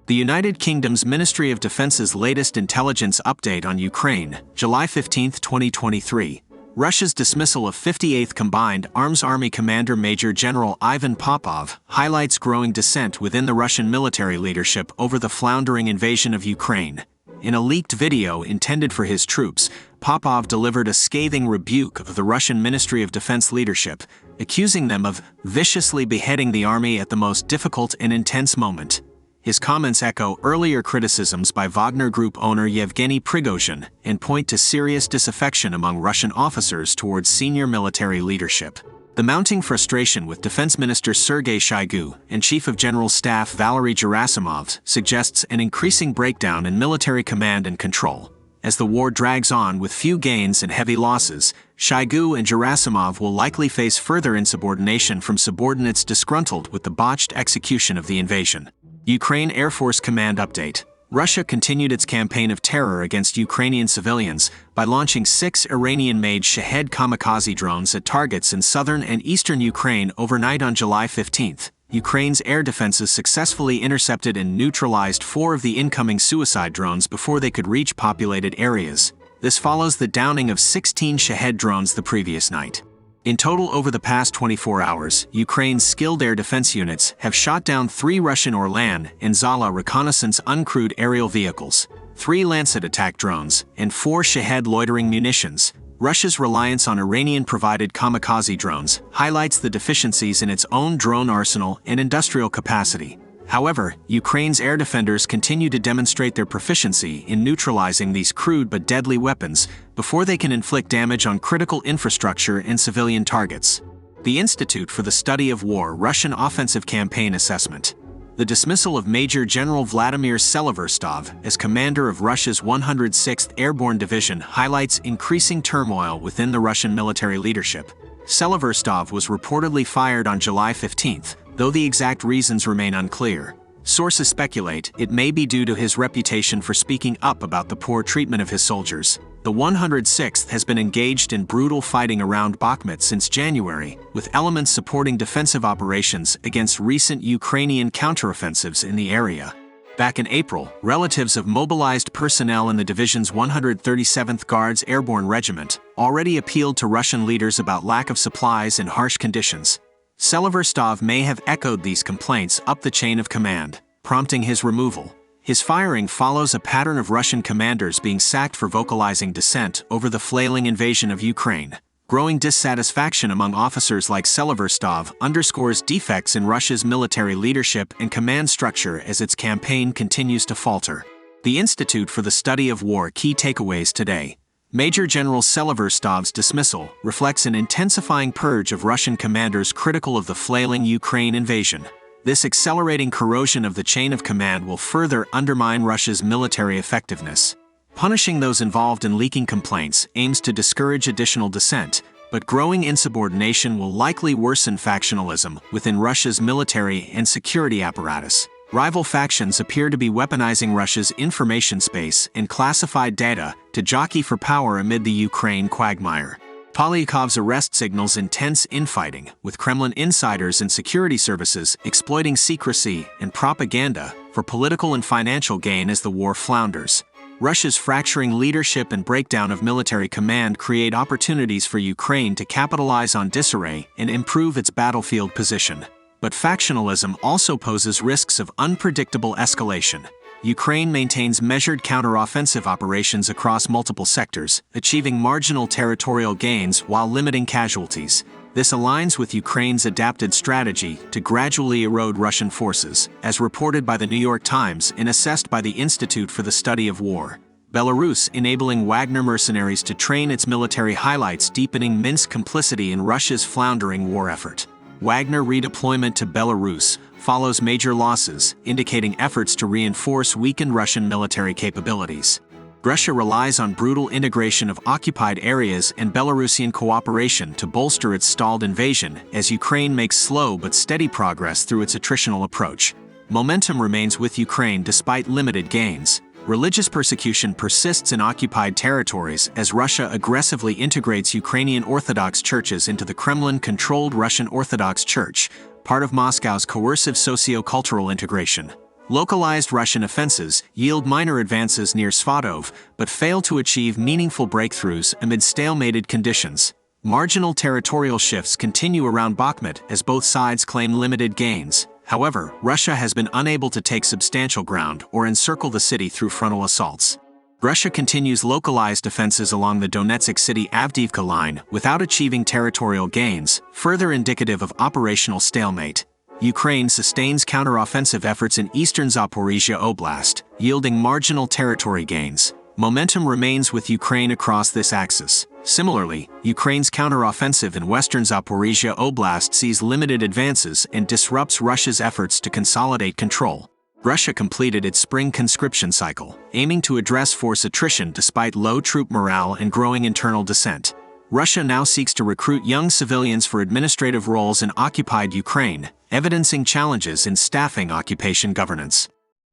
The United Kingdom's Ministry of Defense's latest intelligence update on Ukraine, July 15, 2023. Russia's dismissal of 58th Combined Arms Army Commander Major General Ivan Popov highlights growing dissent within the Russian military leadership over the floundering invasion of Ukraine. In a leaked video intended for his troops, Popov delivered a scathing rebuke of the Russian Ministry of Defense leadership, accusing them of viciously beheading the army at the most difficult and intense moment. His comments echo earlier criticisms by Wagner Group owner Yevgeny Prigozhin and point to serious disaffection among Russian officers towards senior military leadership. The mounting frustration with Defense Minister Sergei Shoigu and Chief of General Staff Valery Gerasimov suggests an increasing breakdown in military command and control. As the war drags on with few gains and heavy losses, Shoigu and Gerasimov will likely face further insubordination from subordinates disgruntled with the botched execution of the invasion. Ukraine Air Force Command Update. Russia continued its campaign of terror against Ukrainian civilians by launching 6 Iranian-made Shahed kamikaze drones at targets in southern and eastern Ukraine overnight on July 15. Ukraine's air defenses successfully intercepted and neutralized 4 of the incoming suicide drones before they could reach populated areas. This follows the downing of 16 Shahed drones the previous night. In total, over the past 24 hours, Ukraine's skilled air defense units have shot down 3 Russian Orlan and Zala reconnaissance uncrewed aerial vehicles, 3 Lancet attack drones, and 4 Shahed loitering munitions. Russia's reliance on Iranian-provided kamikaze drones highlights the deficiencies in its own drone arsenal and industrial capacity. However, Ukraine's air defenders continue to demonstrate their proficiency in neutralizing these crude but deadly weapons before they can inflict damage on critical infrastructure and civilian targets. The Institute for the Study of War Russian Offensive Campaign Assessment. The dismissal of Major General Vladimir Severodstov as commander of Russia's 106th Airborne Division highlights increasing turmoil within the Russian military leadership. Severodstov was reportedly fired on July 15, though the exact reasons remain unclear. Sources speculate it may be due to his reputation for speaking up about the poor treatment of his soldiers. The 106th has been engaged in brutal fighting around Bakhmut since January, with elements supporting defensive operations against recent Ukrainian counteroffensives in the area. Back in April, relatives of mobilized personnel in the division's 137th Guards Airborne Regiment already appealed to Russian leaders about lack of supplies and harsh conditions. Severodstov may have echoed these complaints up the chain of command, prompting his removal. His firing follows a pattern of Russian commanders being sacked for vocalizing dissent over the flailing invasion of Ukraine. Growing dissatisfaction among officers like Severodstov underscores defects in Russia's military leadership and command structure as its campaign continues to falter. The Institute for the Study of War Key Takeaways Today. Major General Severodstev's dismissal reflects an intensifying purge of Russian commanders critical of the flailing Ukraine invasion. This accelerating corrosion of the chain of command will further undermine Russia's military effectiveness. Punishing those involved in leaking complaints aims to discourage additional dissent, but growing insubordination will likely worsen factionalism within Russia's military and security apparatus. Rival factions appear to be weaponizing Russia's information space and classified data to jockey for power amid the Ukraine quagmire. Polyakov's arrest signals intense infighting, with Kremlin insiders and security services exploiting secrecy and propaganda for political and financial gain as the war flounders. Russia's fracturing leadership and breakdown of military command create opportunities for Ukraine to capitalize on disarray and improve its battlefield position. But factionalism also poses risks of unpredictable escalation. Ukraine maintains measured counteroffensive operations across multiple sectors, achieving marginal territorial gains while limiting casualties. This aligns with Ukraine's adapted strategy to gradually erode Russian forces, as reported by the New York Times and assessed by the Institute for the Study of War. Belarus enabling Wagner mercenaries to train its military highlights deepening Minsk complicity in Russia's floundering war effort. Wagner redeployment to Belarus follows major losses, indicating efforts to reinforce weakened Russian military capabilities. Russia relies on brutal integration of occupied areas and Belarusian cooperation to bolster its stalled invasion as Ukraine makes slow but steady progress through its attritional approach. Momentum remains with Ukraine despite limited gains. Religious persecution persists in occupied territories as Russia aggressively integrates Ukrainian Orthodox churches into the Kremlin-controlled Russian Orthodox Church, part of Moscow's coercive socio-cultural integration. Localized Russian offenses yield minor advances near Svatov, but fail to achieve meaningful breakthroughs amid stalemated conditions. Marginal territorial shifts continue around Bakhmut as both sides claim limited gains. However, Russia has been unable to take substantial ground or encircle the city through frontal assaults. Russia continues localized offenses along the Donetsk city Avdiivka line without achieving territorial gains, further indicative of operational stalemate. Ukraine sustains counteroffensive efforts in eastern Zaporizhia Oblast, yielding marginal territory gains. Momentum remains with Ukraine across this axis. Similarly, Ukraine's counteroffensive in western Zaporizhia Oblast sees limited advances and disrupts Russia's efforts to consolidate control. Russia completed its spring conscription cycle, aiming to address force attrition despite low troop morale and growing internal dissent. Russia now seeks to recruit young civilians for administrative roles in occupied Ukraine, evidencing challenges in staffing occupation governance.